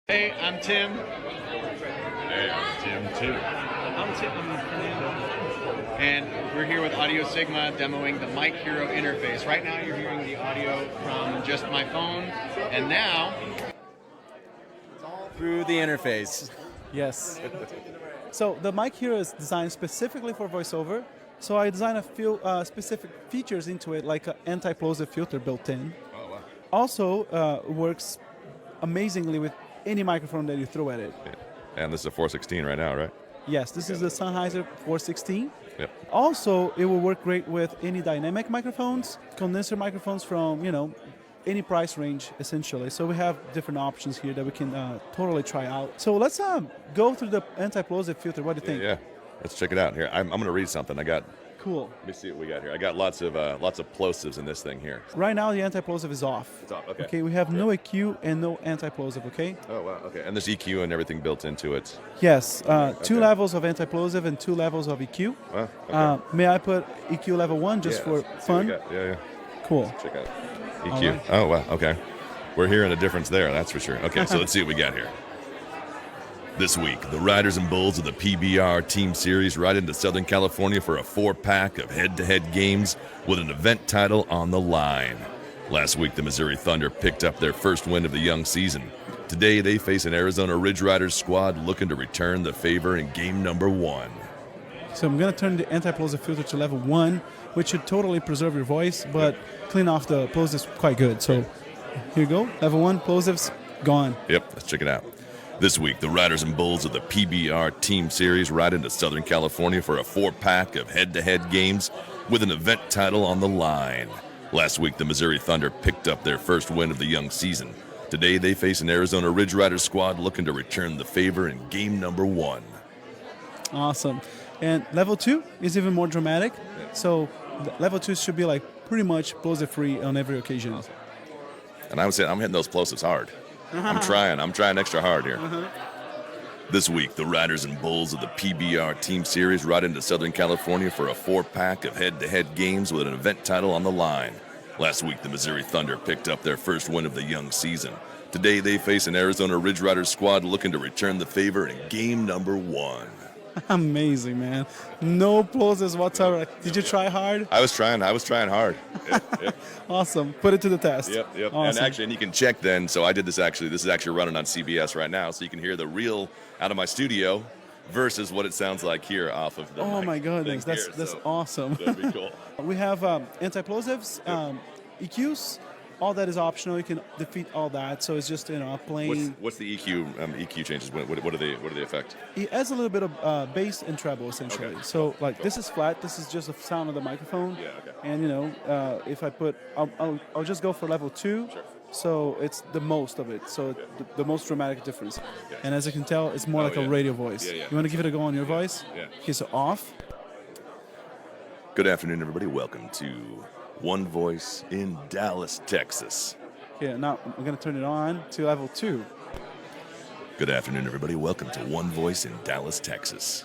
Hey, I'm Tim. Hey, I'm Tim too. I'm Fernando. And we're here with AudioSigma demoing the MikeHero interface. Right now you're hearing the audio from just my phone, and now It's all through the interface. Yes. So the MikeHero is designed specifically for voiceover. So I designed a few specific features into it, like an anti-plosive filter built in. Oh, wow. Also works amazingly with any microphone that you throw at it. Yeah. And this is a 416 right now, right? Yes, this is the Sennheiser 416. Yep. Also, it will work great with any dynamic microphones, condenser microphones from, any price range, essentially. So we have different options here that we can totally try out. So let's go through the anti-plosive filter. What do you think? Yeah. Let's check it out here. I'm going to read something. Cool. Let me see what we got here. I got lots of plosives in this thing here. Right now, the anti-plosive is off. It's off. Okay. Okay, we have no EQ and no anti-plosive, okay? Oh, wow. Okay. And there's EQ and everything built into it. Yes, two Okay. levels of anti-plosive and 2 levels of EQ. Well, okay. May I put EQ level 1 just for let's see what we fun? got. Yeah. Cool. Check out EQ. All right. Oh, wow. Okay. We're hearing a difference there, that's for sure. Okay, so let's see what we got here. This week, the Riders and Bulls of the PBR Team Series ride into Southern California for a 4-pack of head-to-head games with an event title on the line. Last week, the Missouri Thunder picked up their first win of the young season. Today, they face an Arizona Ridge Riders squad looking to return the favor in game number 1. So I'm going to turn the anti-plosive filter to level 1, which should totally preserve your voice, but clean off the plosives quite good. So here you go, level 1, plosives, gone. Yep, let's check it out. This week, the Riders and Bulls of the PBR Team Series ride into Southern California for a 4-pack of head-to-head games with an event title on the line. Last week, the Missouri Thunder picked up their first win of the young season. Today, they face an Arizona Ridge Riders squad looking to return the favor in game number 1. Awesome. And level 2 is even more dramatic. So level 2 should be like pretty much plosive-free on every occasion. And I would say I'm hitting those plosives hard. I'm trying extra hard here. This week, the Riders and Bulls of the PBR Team Series ride into Southern California for a 4-pack of head-to-head games with an event title on the line. Last week, the Missouri Thunder picked up their first win of the young season. Today, they face an Arizona Ridge Riders squad looking to return the favor in game number 1. Amazing, man. No plosives whatsoever. Did you try hard? I was trying hard. Yep. Awesome. Put it to the test. Yep. Awesome. And you can check then. So I did this actually. This is actually running on CBS right now, so you can hear the real out of my studio versus what it sounds like here off of the. Oh mic my goodness, thing that's here. So awesome. that'd be cool. We have anti-plosives, EQs. All that is optional. You can defeat all that. So it's just a plain. What's the EQ changes? What do they affect? It adds a little bit of bass and treble essentially. Okay. So like this is flat. This is just the sound of the microphone. Yeah, okay. And if I put, I'll just go for level 2. Sure. So it's the most of it. So the most dramatic difference. Okay. And as you can tell, it's more like yeah. a radio voice. Yeah. You want to give it a go on your voice? Yeah. Okay, so off. Good afternoon, everybody. Welcome to One Voice in Dallas, Texas. Okay, now I'm going to turn it on to level 2. Good afternoon, everybody. Welcome to One Voice in Dallas, Texas.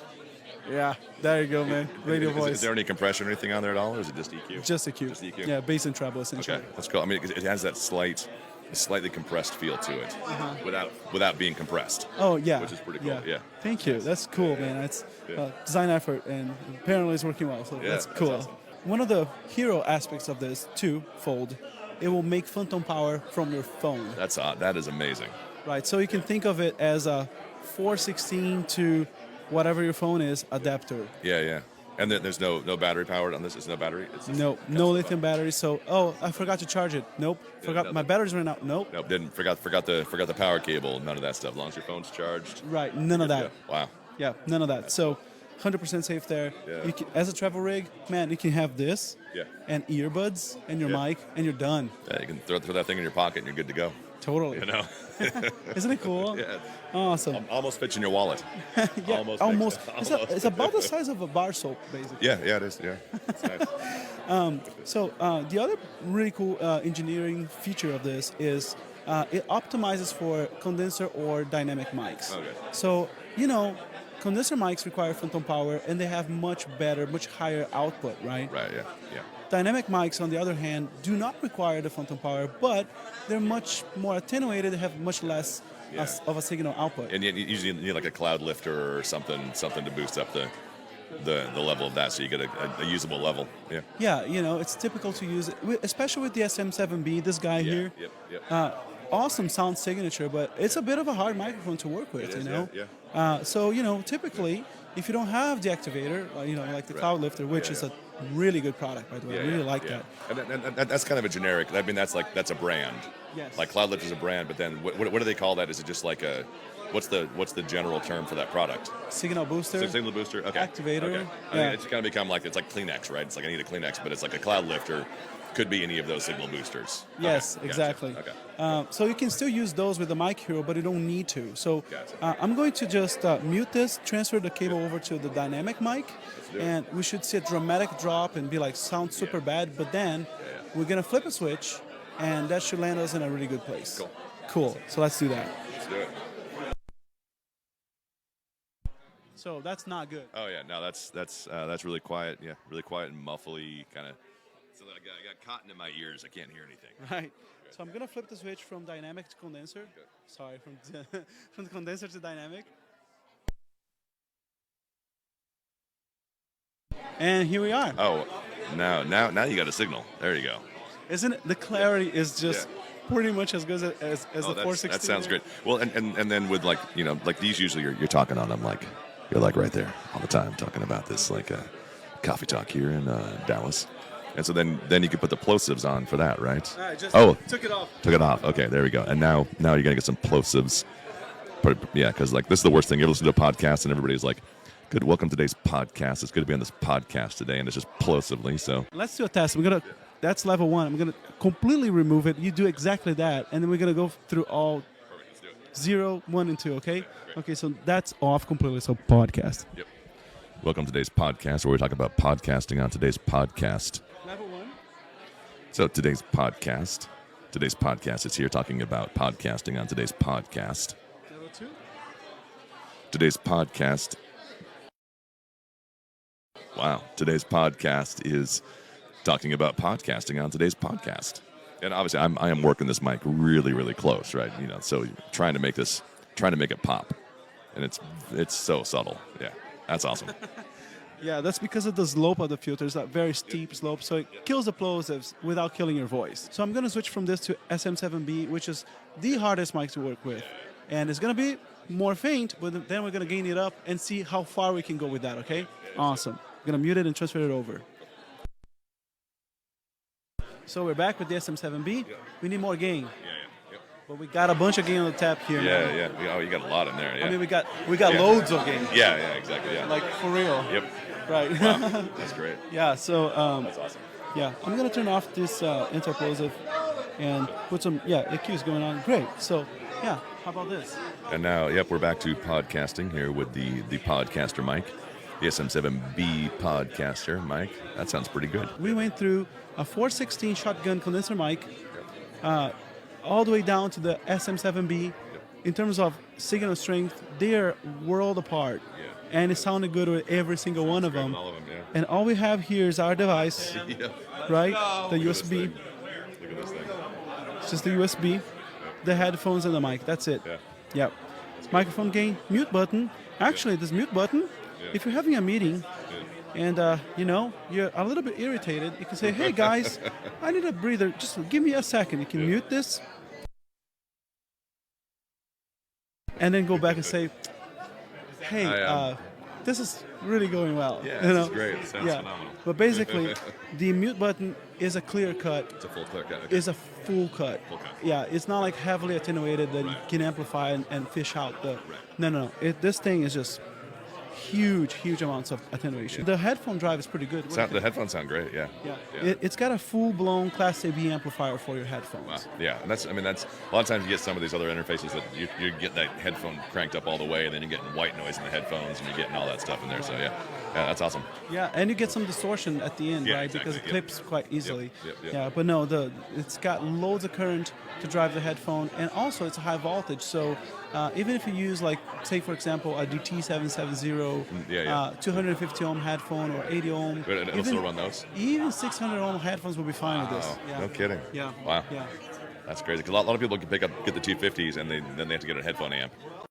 Yeah, there you go, man. Radio voice. Is there any compression or anything on there at all, or is it just EQ? Just EQ. Just EQ. Yeah, bass and treble essentially. Okay, that's cool. I mean, it has that slightly compressed feel to it, without being compressed. Oh yeah. Which is pretty cool. Yeah. Thank you. That's cool, man. That's design effort, and apparently it's working well. So Yeah, that's that's cool. awesome. One of the hero aspects of this twofold, it will make phantom power from your phone. That's odd. That is amazing. Right. So you can think of it as a 416 to whatever your phone is adapter. Yeah. And there's no battery powered on this. There's no battery. It's just No lithium battery. So I forgot to charge it. Nope. Forgot my nothing. batteries ran out. Nope. Nope. Didn't forgot the power cable. None of that stuff. As long as your phone's charged. Right. None of that. Yeah. Wow. Yeah, none of that. So 100% safe there. Yeah. You can, as a travel rig, man, you can have this Yeah. and earbuds and your Yeah. mic and you're done. Yeah, you can throw that thing in your pocket and you're good to go. Totally. You know. Isn't it cool? Yeah. Awesome. Almost fits in your wallet. Yeah, almost. Almost. It's about the size of a bar soap, basically. Yeah, it is. Yeah. It's nice. So the other really cool engineering feature of this is it optimizes for condenser or dynamic mics. Okay. So, condenser mics require phantom power and they have much better, much higher output, right? Right. Yeah. Dynamic mics, on the other hand, do not require the phantom power, but they're much more attenuated. They have much less of a signal output. And you usually need like a cloud lifter or something to boost up the level of that, so you get a usable level. Yeah. Yeah, it's typical to use it, especially with the SM7B. This guy here. Yep. Awesome sound signature, but it's a bit of a hard microphone to work with, Yeah. So, typically, if you don't have the activator, like the cloud lifter, which is a really good product, by the way, I really like that. And that's kind of a generic. I mean, that's a brand. Yes. Like cloud lifter is a brand, but then what do they call that? Is it just like what's the general term for that product? Signal booster. Signal booster. Okay. Activator. Okay. I mean, it's kind of become like it's like Kleenex, right? It's like I need a Kleenex, but it's like a cloud lifter. Could be any of those signal boosters. Yes, Okay, exactly. Gotcha. Okay. So you can still use those with the MikeHero, but you don't need to. So Gotcha. I'm going to just mute this, transfer the cable over to the dynamic mic, do it. and we should see a dramatic drop and be like, sound super bad, but then we're going to flip a switch, and that should land us in a really good place. Cool. So let's do that. Let's do it. So that's not good. Oh yeah, no, that's really quiet. Yeah, really quiet and muffly kind of. So I got cotton in my ears. I can't hear anything. Right. So I'm going to flip the switch from dynamic to condenser. Sorry, from the condenser to dynamic. And here we are. Oh, now you got a signal. There you go. Isn't it? The clarity is just pretty much as good as the 416. That sounds great. Well, and then with like like these usually you're talking on them like you're like right there all the time talking about this like coffee talk here in Dallas. And so then you could put the plosives on for that, right? I just took it off. Okay, there we go. And now you're gonna get some plosives. Yeah, because like this is the worst thing. You ever listen to a podcast and everybody's like, "Good, welcome to today's podcast. It's good to be on this podcast today," and it's just plosively. So let's do a test. That's level 1. I'm gonna completely remove it. You do exactly that, and then we're gonna go through all 0, 1, and 2. Okay. Okay. So that's off completely. So podcast. Yep. Welcome to today's podcast, where we talk about podcasting on today's podcast. Level 1. So today's podcast is here talking about podcasting on today's podcast. Level 2. Today's podcast. Wow. Today's podcast is talking about podcasting on today's podcast. And obviously I am working this mic really, really close, right? So trying to make it pop. And it's so subtle. Yeah. That's awesome. Yeah, that's because of the slope of the filter. It's a very steep slope, so it kills the plosives without killing your voice. So I'm going to switch from this to SM7B, which is the hardest mic to work with. And it's going to be more faint, but then we're going to gain it up and see how far we can go with that, okay? Awesome. I'm going to mute it and transfer it over. So we're back with the SM7B. We need more gain. But we got a bunch of gain on the tap here. Yeah. Oh, you got a lot in there. Yeah. I mean, we got loads of gain. Yeah, exactly. Yeah. Like for real. Yep. Right. Wow. That's great. Yeah. So. That's awesome. Yeah, I'm gonna turn off this anti-plosive and put some EQs going on. Great. So how about this? And now, we're back to podcasting here with the podcaster mic, the SM7B podcaster mic. That sounds pretty good. We went through a 416 shotgun condenser mic. All the way down to the SM7B. In terms of signal strength, they're world apart. And it sounded good with every single one of them. All of them, yeah. And all we have here is our device, right? The USB. Look at this thing. It's just the USB, the headphones, and the mic. That's it. Yeah. Microphone gain, mute button. Actually, this mute button, if you're having a meeting, and you're a little bit irritated, you can say, "Hey guys, I need a breather. Just give me a second." You can mute this, and then go back and say, "Hey, this is really going well." Yeah, this is great. It sounds phenomenal. But basically, the mute button is a clear cut. It's a full clear cut. Is a full cut. Yeah, it's not like heavily attenuated that you can amplify and fish out the. No. This thing is just huge amounts of attenuation. The headphone drive is pretty good. The headphones sound great, yeah. It's got a full-blown Class AB amplifier for your headphones. Wow. Yeah, and that's a lot of times you get some of these other interfaces that you get that headphone cranked up all the way, and then you're getting white noise in the headphones, and you're getting all that stuff in there. So yeah, that's awesome. Yeah, and you get some distortion at the end, right? Exactly. Because it clips quite easily. Yep. Yeah, but no, it's got loads of current to drive the headphone, and also it's a high voltage. So even if you use, like, say for example, a DT770 250 ohm headphone or 80 ohm, it'll still run those. Even 600 ohm headphones will be fine with this. No kidding. Yeah. Wow. Yeah. That's crazy because a lot of people can get the 250s and then they have to get a headphone amp.